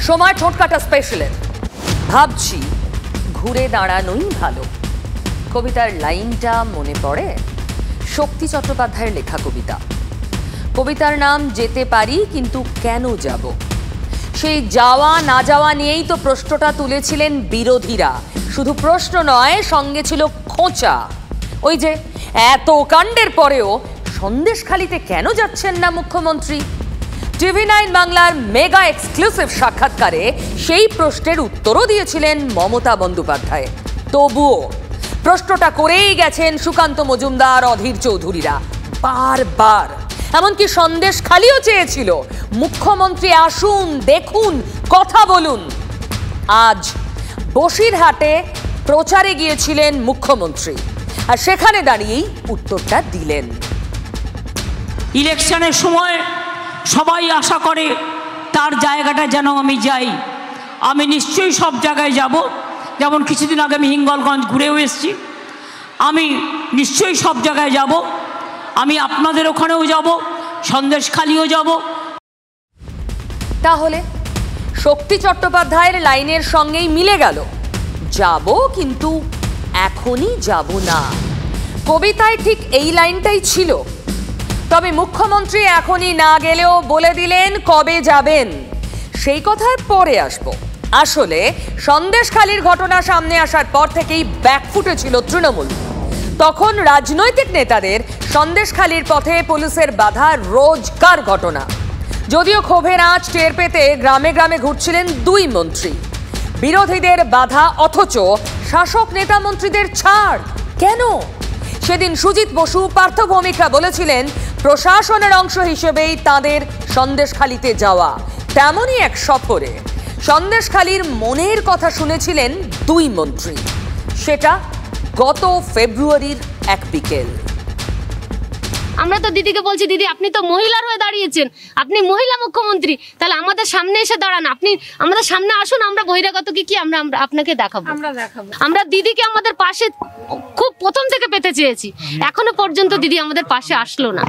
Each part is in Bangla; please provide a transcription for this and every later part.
সময় ঠোঁটকাটা স্পেশালের ভাবছি ঘুরে দাঁড়ানোই ভালো। কবিতার লাইনটা মনে পড়ে, শক্তি চট্টোপাধ্যায়ের লেখা কবিতা। কবিতার নাম যেতে পারি কিন্তু কেন যাব। সেই যাওয়া না যাওয়া নিয়েই তো প্রশ্নটা তুলেছিলেন বিরোধীরা। শুধু প্রশ্ন নয়, সঙ্গে ছিল খোঁচা। ওই যে এত কাণ্ডের পরেও সন্দেশখালিতে কেন যাচ্ছেন না মুখ্যমন্ত্রী? TV9 বাংলার মেগা এক্সক্লুসিভ সাক্ষাৎকারে সেই প্রশ্নের উত্তরও দিয়েছিলেন মমতা বন্দ্যোপাধ্যায়। তবুও প্রশ্নটা করেই গেছেন সুকান্ত মজুমদার, অধীর চৌধুরীরা বারবার। এমনকি সন্দেশখালিও চেয়েছিল মুখ্যমন্ত্রী আসুন, দেখুন, কথা বলুন। আজ বসিরহাটে প্রচারে গিয়েছিলেন মুখ্যমন্ত্রী, আর সেখানে দাঁড়িয়েই উত্তরটা দিলেন। ইলেকশনের সময় সবাই আশা করে তার জায়গাটা যেন আমি যাই। আমি নিশ্চয়ই সব জায়গায় যাব। যেমন কিছুদিন আগে আমি হিঙ্গলগঞ্জ ঘুরেও এসেছি। আমি নিশ্চয়ই সব জায়গায় যাব। আমি আপনাদের ওখানেও যাব, সন্দেশখালিও যাব। তাহলে শক্তি চট্টোপাধ্যায়ের লাইনের সঙ্গেই মিলে গেল, যাব কিন্তু এখনই যাব না। কবিতায় ঠিক এই লাইনটাই ছিল। তবে মুখ্যমন্ত্রী এখনই না গেলেও বলে দিলেন কবে যাবেন। সেই কথায় পরে আসব। আসলে সন্দেশখালির ঘটনা সামনে আসার পর থেকেই ব্যাকফুটে ছিল তৃণমূল। তখন রাজনৈতিক নেতাদের সন্দেশখালির পথে পুলিশের বাধা রোজকার ঘটনা। যদিও ক্ষোভের আঁচ টের পেতে গ্রামে গ্রামে ঘুরছিলেন দুই মন্ত্রী। বিরোধীদের বাধা, অথচ শাসক নেতা মন্ত্রীদের ছাড় কেন? সেদিন সুজিত বসু, পার্থ ভৌমিকরা বলেছিলেন প্রশাসনের অংশ হিসেবেই তাদের সন্দেশখালিতে যাওয়া। তেমনই এক সফরে সন্দেশখালির মনের কথা শুনেছিলেন দুই মন্ত্রী। সেটা গত ফেব্রুয়ারির এক বিকেল। আমরা তো দিদিকে বলছি, দিদি আপনি তো মহিলার হয়ে দাঁড়িয়েছেন, আপনি মহিলা মুখ্যমন্ত্রী, তাহলে আমাদের সামনে এসে দাঁড়ান, আপনি আমাদের সামনে আসুন, আমরা বহিরাগত কি আমরা আপনাকে দেখাবো। আমরা দিদিকে আমাদের পাশে খুব প্রথম থেকে পেতে চেয়েছি, এখনো পর্যন্ত দিদি আমাদের পাশে আসলো না।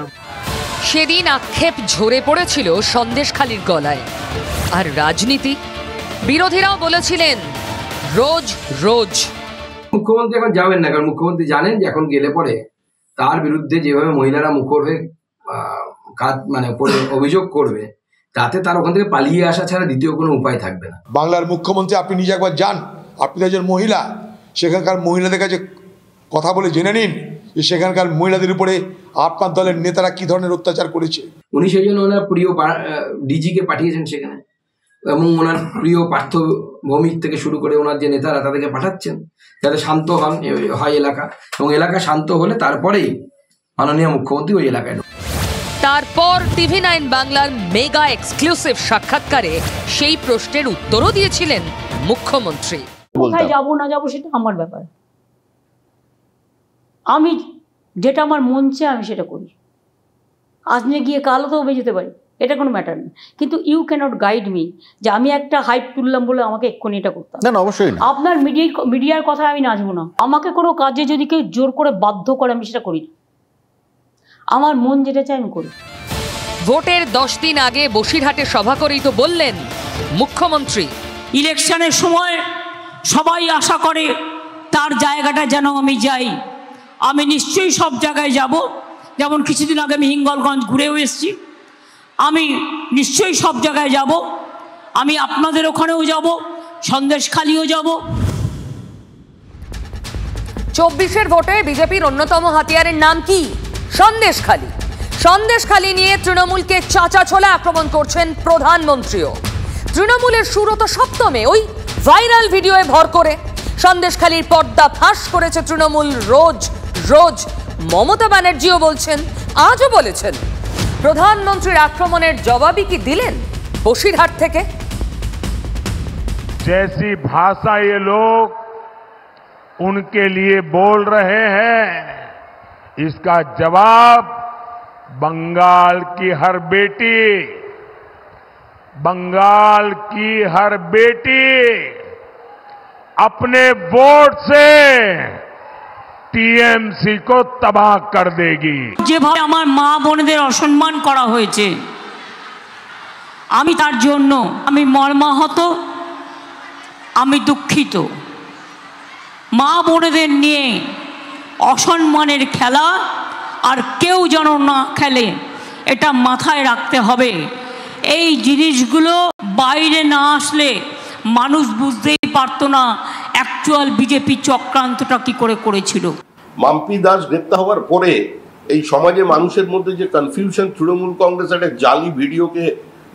সেদিন আক্ষেপ ঝরে পড়েছিল সন্দেশখালির গলায়। আর রাজনীতি, বিরোধীরাও বলেছিলেন রোজ রোজ। মুখ্যমন্ত্রী এখন যাবেন না, কারণ মুখ্যমন্ত্রী জানেন যে এখন গেলে পরে তার বিরুদ্ধে যেভাবে মহিলারা মুখর হয়ে অভিযোগ করবে, তাতে তার ওখান থেকে পালিয়ে আসা ছাড়া দ্বিতীয় কোনো উপায় থাকবে না। বাংলার মুখ্যমন্ত্রী আপনি নিজে একবার যান, আপনি একজন মহিলা, সেখানকার মহিলাদের কাছে কথা বলে জেনে নিন যে সেখানকার মহিলাদের উপরে আপনার দলের নেতারা কি ধরনের অত্যাচার করেছে। উনি সেই জন্য ওনার প্রিয় ডিজিকে পাঠিয়েছেন সেখানে, এবং ওনার প্রিয় পার্থ ভৌমিক থেকে শুরু করে ওনার যে নেতারা তাদেরকে পাঠাচ্ছেন যাতে শান্ত হয় এলাকা, এবং এলাকা শান্ত হলে তারপরেই মাননীয় মুখ্যমন্ত্রী ওই এলাকায়। তারপর TV9 বাংলার মেগা এক্সক্লুসিভ সাক্ষাৎকারে সেই প্রশ্নের উত্তরও দিয়েছিলেন মুখ্যমন্ত্রী। কোথায় যাবো না যাবো সেটা আমার ব্যাপার। আমি যেটা আমার মন চায় আমি সেটা করি। আজ নিয়ে গিয়ে কালও তো হবে যেতে পারি, এটা কোনো ম্যাটার না। কিন্তু ইউ ক্যানট গাইড মি যে আমি একটা হাইপ তুললাম বলে আমাকে এক্ষুনি এটা করতাম না। অবশ্যই না। আপনার মিডিয়ার কথা আমি নাচবো না। আমাকে কোনো কাজে যদি কেউ জোর করে বাধ্য করে আমি সেটা করি না। আমার মন যেটা চায় আমি করি। ভোটের 10 দিন আগে বসিরহাটে সভা করেই তো বললেন মুখ্যমন্ত্রী, ইলেকশনের সময় সবাই আশা করে তার জায়গাটা যেন আমি যাই। আমি নিশ্চয়ই সব জায়গায় যাব। যেমন কিছুদিন আগে আমি হিঙ্গলগঞ্জ ঘুরেও এসেছি। আমি নিশ্চয়ই সব জায়গায় যাব। আমি আপনাদের ওখানেও যাব, সন্দেশখালিও যাব। 24-এর ভোটে বিজেপির অন্যতম হাতিয়ারের নাম কি? সন্দেশখালি। সন্দেশখালি নিয়ে তৃণমূলকে চাচা ছোলা আক্রমণ করছেন প্রধানমন্ত্রীও। তৃণমূলের সুরত সপ্তমে ওই ভাইরাল ভিডিওয়ে ভর করে সন্দেশখালির পর্দা ফাঁস করেছে তৃণমূল রোজ রোজ। মমতা ব্যানার্জিও বলছেন, আজও বলেছেন, প্রধানমন্ত্রীর আক্রমণের জবাবই কি দিলেন বসিরহাট থেকে? जैसी भाषा ये लोग उनके लिए बोल रहे हैं, इसका जवाब बंगाल की हर बेटी अपने वोट से टीएमसी को तबाह कर देगी। যেভাবে আমার মা বোনদের অসম্মান করা হয়েছে, আমি তার জন্য আমি মর্মাহত, আমি দুঃখিত। মা বোনেদের নিয়ে অসম্মানের খেলা আর কেউ যেন না খেলে, এটা মাথায় রাখতে হবে। এই জিনিসগুলো বাইরে না আসলে মানুষ বুঝতেই পারতো না অ্যাকচুয়াল বিজেপি চক্রান্তটা কি করে করেছিল। মাম্পি দাস গ্রেপ্তার হওয়ার পরে এই সমাজে মানুষের মধ্যে যে কনফিউশন, তৃণমূল কংগ্রেস একটা জালি ভিডিওকে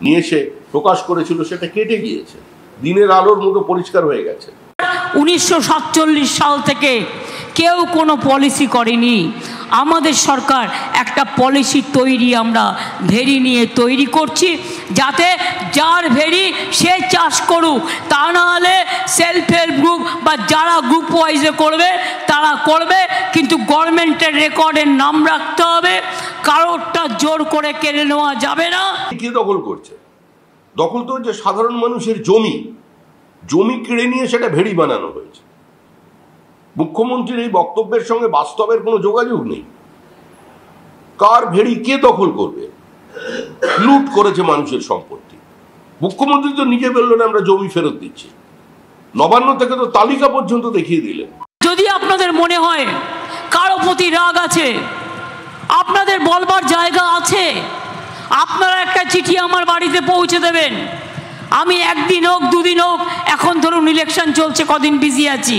নিয়ে এসে প্রকাশ করেছিল, সেটা কেটে গিয়েছে, দিনের আলোর মতো পরিষ্কার হয়ে গেছে। 1947 সাল থেকে কেউ কোনো পলিসি করেনি। আমাদের সরকার একটা পলিসি তৈরি, আমরা ভেরি নিয়ে তৈরি করছি, যাতে যার ভেরি সে চাষ করুক, তা না হলে সেলফ হেল্প গ্রুপ বা যারা গ্রুপ ওয়াইজে করবে তারা করবে, কিন্তু গভর্নমেন্টের রেকর্ডের নাম রাখতে হবে, কারোরটা জোর করে কেড়ে নেওয়া যাবে না। কে দখল করছে? দখল তো হচ্ছে সাধারণ মানুষের জমি, জমি কেড়ে নিয়ে সেটা ভেড়ি বানানো হয়েছে। মুখ্যমন্ত্রীর এই বক্তব্যের সঙ্গে বাস্তবের কোনো যোগাযোগ নেই। কার ভেড়ি কে দখল করবে? লুট করেছে মানুষের সম্পত্তি। মুখ্যমন্ত্রী তো নিজে বলল না আমরা জমি ফেরত দিচ্ছি, নবান্ন থেকে তো তালিকা পর্যন্ত দেখিয়ে দিলেন। যদি আপনাদের মনে হয় কারো প্রতি রাগ আছে, আপনাদের বলবার জায়গা আছে, আপনারা একটা চিঠি আমার বাড়িতে পৌঁছে দেবেন। আমি একদিন হোক দুদিন হোক, এখন ধরুন ইলেকশন চলছে, কদিন বিজি আছি,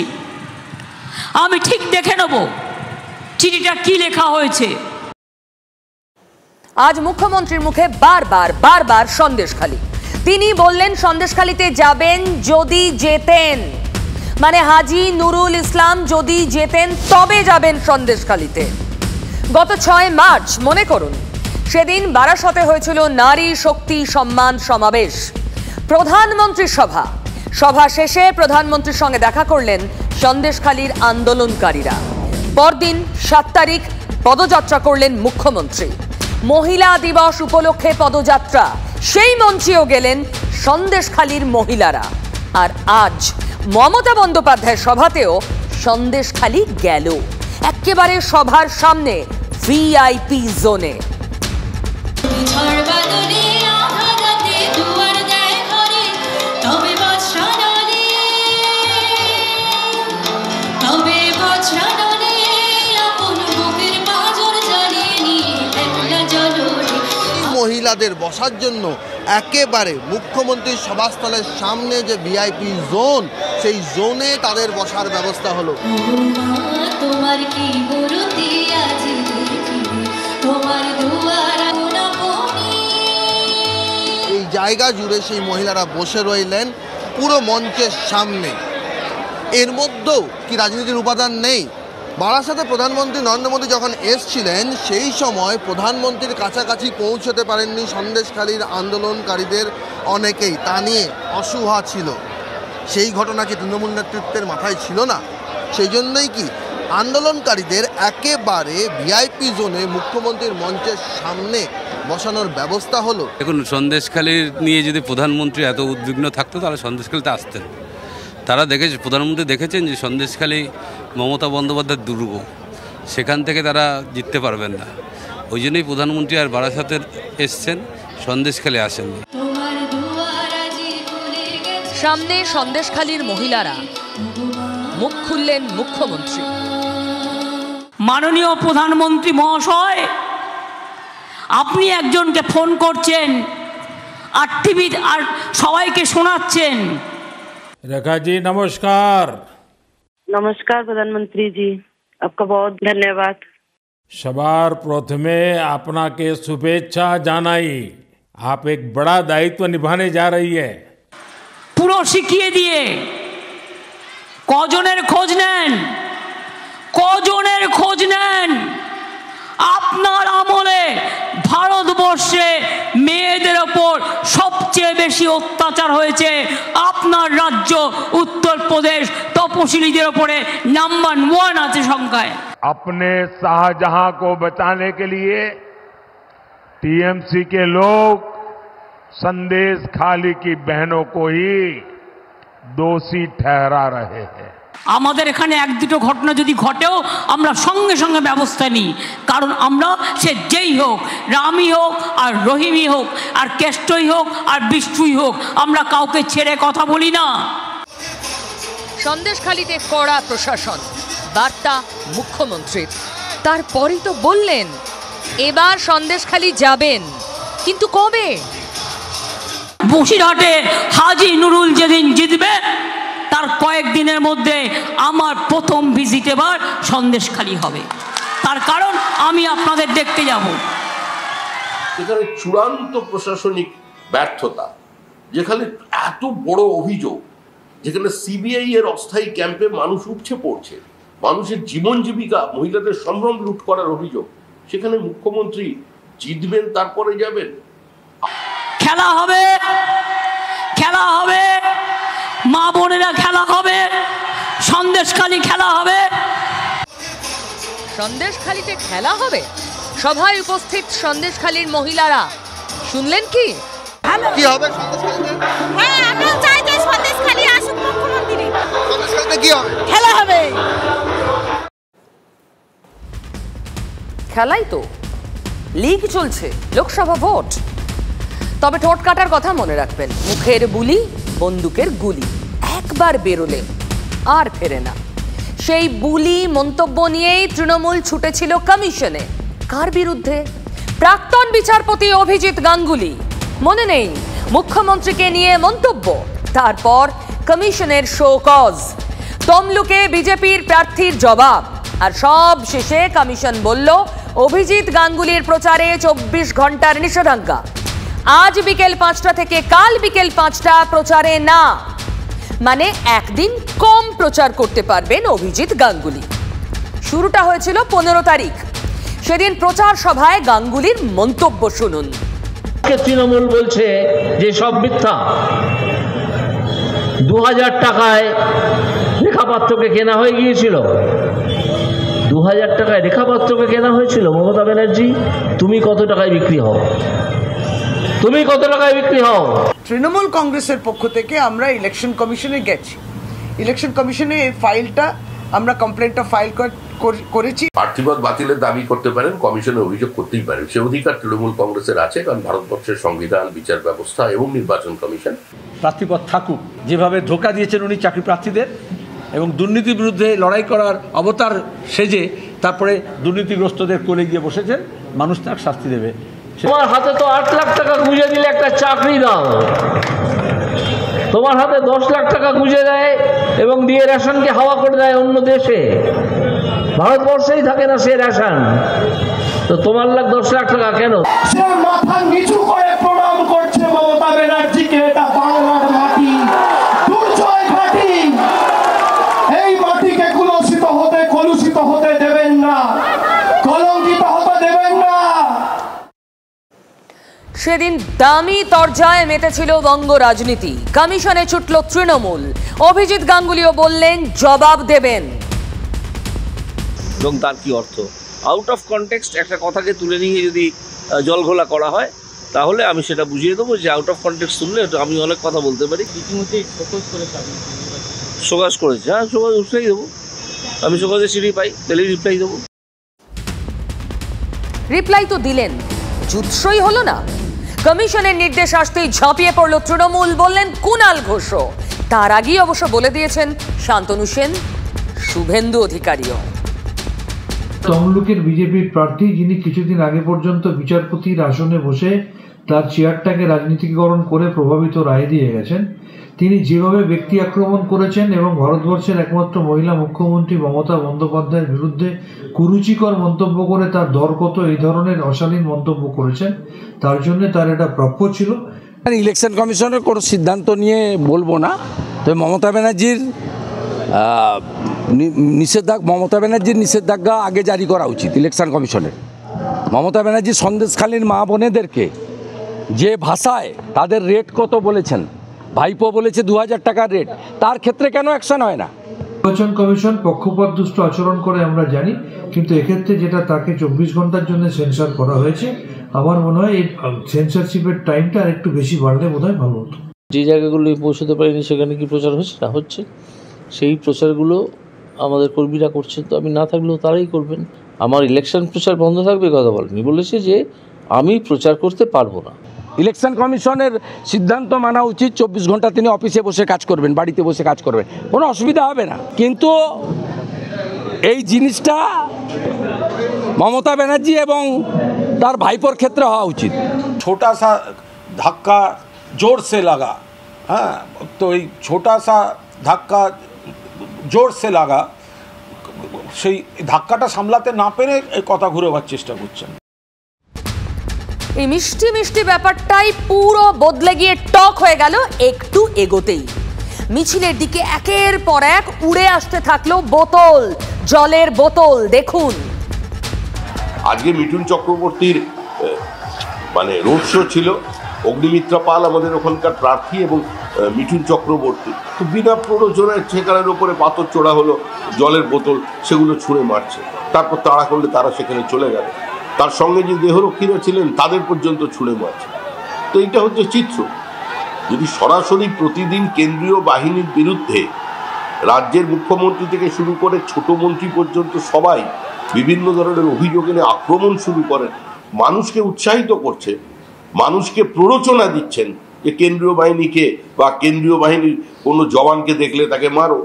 আমি ঠিক দেখে নেব চিঠিটা কি লেখা হয়েছে। আজ মুখ্যমন্ত্রীর মুখে বারবার সন্দেশখালী। তিনি বললেন সন্দেশখালীতে যাবেন যদি যেতেন, মানে হাজী নুরুল ইসলাম যদি যেতেন তবে যাবেন সন্দেশখালীতে। গত 6 মার্চ মনে করুন, সেদিন বারাসতে হয়েছিল নারী শক্তি সম্মান সমাবেশ, প্রধানমন্ত্রীর সভা শেষে প্রধানমন্ত্রীর সঙ্গে দেখা করলেন সন্দেশখালীর আন্দোলনকারীরা। পরদিন 7 তারিখ পদযাত্রা করলেন মুখ্যমন্ত্রী। মহিলা দিবস উপলক্ষে পদযাত্রা, সেই মঞ্চেও গেলেন সন্দেশখালীর মহিলারা। আর আজ মমতা বন্দ্যোপাধ্যায়ের সভাতেও সন্দেশখালী গেল, একেবারে সভার সামনে ভিআইপি জোনে। মহিলাদের বসার জন্য একেবারে মুখ্যমন্ত্রীর সভাস্থলের সামনে যে ভিআইপি জোন, সেই জোনে তাদের বসার ব্যবস্থা হলো। এই জায়গা জুড়ে সেই মহিলারা বসে রইলেন পুরো মঞ্চের সামনে। এর মধ্যেও কি রাজনীতির উপাদান নেই? বারাসাতে প্রধানমন্ত্রী নরেন্দ্র মোদী যখন এসছিলেন, সেই সময় প্রধানমন্ত্রীর কাছাকাছি পৌঁছতে পারেননি সন্দেশখালীর আন্দোলনকারীদের অনেকেই, তা নিয়ে অসুহা ছিল। সেই ঘটনা কি তৃণমূল নেতৃত্বের মাথায় ছিল না? সেই জন্যই কি আন্দোলনকারীদের একেবারে ভিআইপি জোনে মুখ্যমন্ত্রীর মঞ্চের সামনে বসানোর ব্যবস্থা হলো। দেখুন, সন্দেশখালীর নিয়ে যদি প্রধানমন্ত্রী এত উদ্বিগ্ন থাকতো তাহলে সন্দেশখালীতে আসতেন। তারা দেখেছে, প্রধানমন্ত্রী দেখেছেন যে সন্দেশখালী মমতা বন্দ্যোপাধ্যায়ের দুর্গ, সেখান থেকে তারা জিততে পারবেন না। ওই জন্যই প্রধানমন্ত্রী আর বারাসাতে এসছেন, সন্দেশখালী আসেননি। সামনে সন্দেশখালীর মহিলারা, মুখ খুললেন মুখ্যমন্ত্রী। মাননীয় প্রধানমন্ত্রী মহাশয়, আপনি একজনকে ফোন করছেন আর টিভি আর সবাইকে শোনাচ্ছেন। रेखा जी नमस्कार। नमस्कार प्रधानमंत्री जी, आपका बहुत धन्यवाद। सवार प्रथमे आपनाके शुभेच्छा जानाई। आप एक बड़ा दायित्व निभाने जा रही है। পুরো শিখিয়ে দিয়ে কজনের খোঁজ নেন আপনার আমলে ভারতবর্ষে মেয়েদের ওপর সবচেয়ে বেশি অত্যাচার হয়েছে আপনার রাজ্য উত্তরপ্রদেশ, তপশিলীদের উপরে নাম্বার 1 আছে সংখ্যায়। अपने शाहजहां को बचाने के लिए टीएमसी के लोग संदेशखाली की बहनों को ही दोषी ठहरा रहे हैं। আমাদের এখানে এক দুটো ঘটনা যদি ঘটেও আমরা সঙ্গে সঙ্গে ব্যবস্থা নিই, কারণ আমরা সে যেই হোক, রামই হোক আর রহিমই হোক আর কেষ্টই হোক আর বিষ্ণুই হোক, আমরা কাউকে ছেড়ে কথা বলি না। সন্দেশখালিতে কড়া প্রশাসন, বার্তা মুখ্যমন্ত্রীর। তারপরই তো বললেন এবার সন্দেশখালি যাবেন, কিন্তু কবে? বসিরহাটে হাজী নুরুল যেদিন জিতবে তার কয়েকদিনের মধ্যে আমার প্রথম ভিজিট এবার সন্দেশখালি হবে। তার কারণ আমি আপনাদের দেখতে যাব। এখানে চূড়ান্ত প্রশাসনিক ব্যর্থতা, যেখানে এত বড় অভিযোগ, যেখানে সিবিআই এর অস্থায়ী ক্যাম্পে মানুষ উপচে পড়ছে, মানুষের জীবন জীবিকা, মহিলাদের সম্ভ্রম লুট করার অভিযোগ, সেখানে মুখ্যমন্ত্রী জিতবেন তারপরে যাবেন। খেলা হবে, খেলা হবে, মা বোনেরা খেলা হবে, সন্দেশখালি খেলা হবে। সন্দেশখালিতে খেলা হবে? সভায় উপস্থিত সন্দেশখালির মহিলারা শুনলেন কি? কি হবে সন্দেশখালীতে? হ্যাঁ, আমরা চাই যে সন্দেশখালী আসুক মুখ্যমন্ত্রী। সন্দেশখালীতে কি হবে? খেলা হবে। খেলাই তো, লিগ চলছে, লোকসভা ভোট। তবে ঠোঁট কাটার কথা মনে রাখবেন, মুখের বুলি বন্দুকের গুলি, একবার বেরোলে আর ফেরে না। সেই বুলি মন্তব্য নিয়েই তৃণমূল ছুটেছিল কমিশনে। কার বিরুদ্ধে? প্রাক্তন বিচারপতি অভিজিৎ গাঙ্গুলি। মনে নেই মুখ্যমন্ত্রীকে নিয়ে মন্তব্য, তারপর কমিশনের শো কজ, তমলুকে বিজেপির প্রার্থীর জবাব, আর সব শেষে কমিশন বলল অভিজিৎ গাঙ্গুলির প্রচারে 24 ঘন্টার নিষেধাজ্ঞা। আজ বিকেল 5টা থেকে কাল বিকেল 5টা প্রচারে না, মানে একদিন কম প্রচার করতে পারবেন অভিজিৎ গাঙ্গুলি। শুরুটা হয়েছিল 15 তারিখ। সেদিন প্রচার সভায় গাঙ্গুলির মন্তব্য শুনুন। তৃণমূল বলছে যে সব মিথ্যা। 2000 টাকায় রেখাপাত্রকে কেনা হয়ে গিয়েছিল। 2000 টাকায় রেখাপাত্রকে কেনা হয়েছিল। মমতা ব্যানার্জি, তুমি কত টাকায় বিক্রি হও? তুমি কত টাকায় বিক্রি হও? তৃণমূল কংগ্রেসের পক্ষ থেকে আমরা ইলেকশন কমিশনে গেছি। ইলেকশন কমিশনে এই ফাইলটা আমরা কমপ্লেন্টটা ফাইল করেছি। প্রার্থীপদ বাতিলের দাবি করতে পারেন, কমিশনে অভিযোগ করতেই পারেন, সে অধিকার তৃণমূল কংগ্রেসের আছে, কারণ ভারতবর্ষের সংবিধান, বিচার ব্যবস্থা এবং নির্বাচন কমিশন। প্রার্থীপদ থাকুক। যেভাবে ধোঁকা দিয়েছেন উনি চাকরি প্রার্থীদের এবং দুর্নীতির বিরুদ্ধে লড়াই করার অবতার সেজে তারপরে দুর্নীতিগ্রস্তদের কোলে গিয়ে বসেছেন, মানুষ তার শাস্তি দেবে। তোমার হাতে তো 8 লাখ টাকা গুঁজে দিলে একটা চাকরি দাও। তোমার হাতে 10 লাখ টাকা গুঁজে দেয় এবং দিয়ে রেশনকে হাওয়া করে দেয় অন্য দেশে। ভারতবর্ষেই থাকে না সে রেশন, তো তোমার 10 লাখ টাকা কেন? সে মাথা নিচু করে প্রণাম করছে মমতা ব্যানার্জিকে। এটা বাংলার মাটি, দুর্জয় ঘাটি। এই মাটিকে কলুষিত হতে দেবেন না, কলঙ্কিত হতে দেবেন না। সেদিন দামি তরজায় মেতেছিল বঙ্গ রাজনীতি। কমিশনে ছুটল তৃণমূল। অভিজিৎ গাঙ্গুলিও বললেন জবাব দেবেন। এবং তার কি অর্থ? আউট অফ কনটেক্সট একটা কথাকে তুলে নিয়ে যদি জলঘোলা করা হয়, তাহলে আমি সেটা বুঝিয়ে দেবো যে আউট অফ কনটেক্সট তুললে আমি অনেক কথা বলতে পারি। ইতিমধ্যেই শোকাজ করেছে। হ্যাঁ, শোকাজ রিপ্লাই দেবো। আমি শোকাজে সিঁড়ি পাই, তাহলে রিপ্লাই দেবো। রিপ্লাই তো দিলেন, জুৎসই হলো না। কমিশনের নির্দেশ আসতেই ঝাঁপিয়ে পড়ল তৃণমূল, বললেন কুণাল ঘোষ। তার আগেই অবশ্য বলে দিয়েছেন শান্তনু সেন, শুভেন্দু অধিকারীও। তমলুকের বিজেপির প্রার্থী, যিনি কিছুদিন আগে পর্যন্ত বিচারপতির আসনে বসে তার চেয়ারটাকে রাজনীতিকরণ করে প্রভাবিত রায় দিয়ে গেছেন, তিনি যেভাবে ব্যক্তি আক্রমণ করেছেন এবং ভারতবর্ষের একমাত্র মহিলা মুখ্যমন্ত্রী মমতা বন্দ্যোপাধ্যায়ের বিরুদ্ধে কুরুচিকর মন্তব্য করে তার দর কত এই ধরনের অশালীন মন্তব্য করেছেন, তার জন্য তার এটা প্রাপ্য ছিল। ইলেকশন কমিশনের কোনো সিদ্ধান্ত নিয়ে বলবো না, তবে মমতা ব্যানার্জির নিষেধাজ্ঞা আগে জারি করা উচিত ইলেকশন কমিশনের। মমতা ব্যানার্জি সন্দেশখালীর মা বোনেদেরকে যে ভাষায় তাদের রেট কত বলেছেন, ভাইপো বলেছে 2000 টাকার রেট, তার ক্ষেত্রে কেন অ্যাকশন হয় না? নির্বাচন কমিশন পক্ষপাতদুষ্ট আচরণ করে আমরা জানি, কিন্তু এক্ষেত্রে যেটা তাকে 24 ঘন্টার জন্য সেন্সর করা হয়েছে, আমার মনে হয় এই সেন্সরশিপের টাইমটা আর একটু বেশি বাড়লে বোধহয় ভালো হতো। যে জায়গাগুলো পৌঁছতে পারেনি সেখানে কি প্রচার হচ্ছে না? হচ্ছে। সেই প্রচারগুলো আমাদের কর্মীরা করছেন, তো আমি না থাকলেও তারাই করবেন। আমার ইলেকশন প্রচার বন্ধ থাকবে কথা বলেনি, বলেছে যে আমি প্রচার করতে পারবো না। ইলেকশন কমিশনের সিদ্ধান্ত মানা উচিত, 24 ঘন্টা তিনি অফিসে বসে কাজ করবেন, বাড়িতে বসে কাজ করবেন, কোনো অসুবিধা হবে না। কিন্তু এই জিনিসটা মমতা ব্যানার্জি এবং তার ভাইপোর ক্ষেত্রে হওয়া উচিত। छोटा सा धक्का जोर से लगा, हाँ, तो এই छोटा सा धक्का जोर से লাগা, সেই ধাক্কাটা সামলাতে না পেরে এই কথা ঘুরোবার চেষ্টা করছেন। এই মিষ্টি মিষ্টি ব্যাপারটাই পুরো বদলে গিয়ে টক হয়ে গেল একটু এগোতেই। মিছিলের দিকে একের পর এক উড়ে আসতে থাকলো বোতল, জলের বোতল। দেখুন, আজকে মিঠুন চক্রবর্তীর মানে রোড শো ছিল। অগ্নিমিত্রা পাল আমাদের ওখানকার প্রার্থী এবং মিঠুন চক্রবর্তী, তো বিনা প্ররোচনায় সেখানের ওপরে পাথর চোড়া হলো, জলের বোতল সেগুলো ছুঁড়ে মারছে। তারপর তাড়া করলে তারা সেখানে চলে গেল, তার সঙ্গে যে দেহরক্ষীরা ছিলেন তাদের পর্যন্ত ছুঁড়ে মারছে। তো এইটা হচ্ছে চিত্র। যদি সরাসরি প্রতিদিন কেন্দ্রীয় বাহিনীর বিরুদ্ধে রাজ্যের মুখ্যমন্ত্রী থেকে শুরু করে ছোট মন্ত্রী পর্যন্ত সবাই বিভিন্ন ধরনের অভিযোগ এনে আক্রমণ শুরু করেন, মানুষকে উৎসাহিত করছে, মানুষকে প্ররোচনা দিচ্ছেন যে কেন্দ্রীয় বাহিনীকে বা কেন্দ্রীয় বাহিনীর কোনো জওয়ানকে দেখলে তাকে মারো,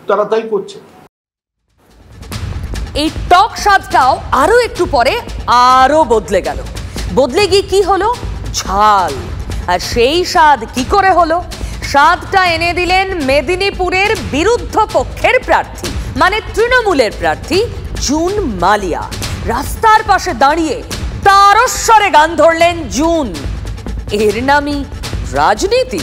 তারা তাই করছে। এই টক স্বাদটাও আরো একটু পরে আরো বদলে গেল। বদলে গিয়ে কি হলো? ঝাল। আর সেই স্বাদ কি করে হলো? স্বাদটা এনে দিলেন মেদিনীপুরের বিরুদ্ধ পক্ষের প্রার্থী, মানে তৃণমূলের প্রার্থী জুন মালিয়া। রাস্তার পাশে দাঁড়িয়ে তারস্বরে গান ধরলেন জুন। এর নামই রাজনীতি।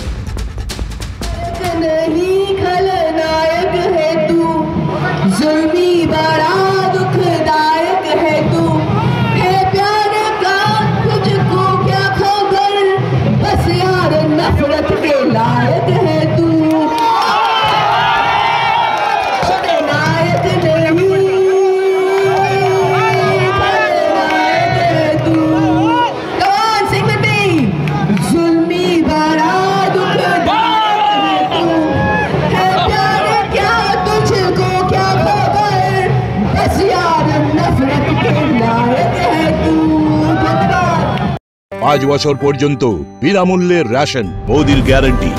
পাঁচ বছর পর্যন্ত বিনামূল্যের রেশন, মোদির গ্যারান্টি।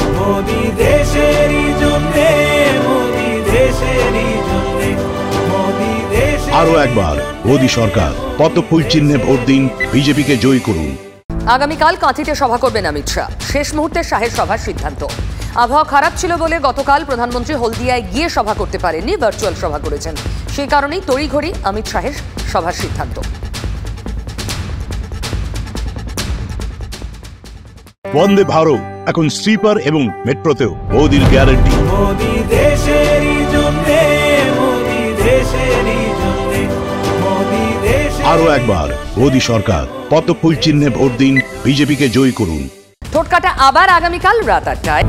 আরো একবার মোদি সরকার, পদ্মফুল চিহ্নে ভোট দিন, বিজেপিকে জয়ী করুন। আগামীকাল কাঁথিতে সভা করবেন অমিত শাহ। শেষ মুহূর্তে শাহের সভার সিদ্ধান্ত। আবহাওয়া খারাপ ছিল বলে গতকাল প্রধানমন্ত্রী হলদিয়ায় গিয়ে সভা করতে পারেননি, ভার্চুয়াল সভা করেছেন। সেই কারণেই তড়িঘড়ি অমিত শাহের সভার সিদ্ধান্ত। বন্দে ভারত এখন স্লিপার এবং মেট্রোতেও মোদির গ্যারান্টি। আরো একবার মোদি সরকার, পদ্মফুল চিহ্নে ভোট দিন, বিজেপিকে জয়ী করুন। ঠোটকাটা আবার আগামীকাল রাত 8টায়।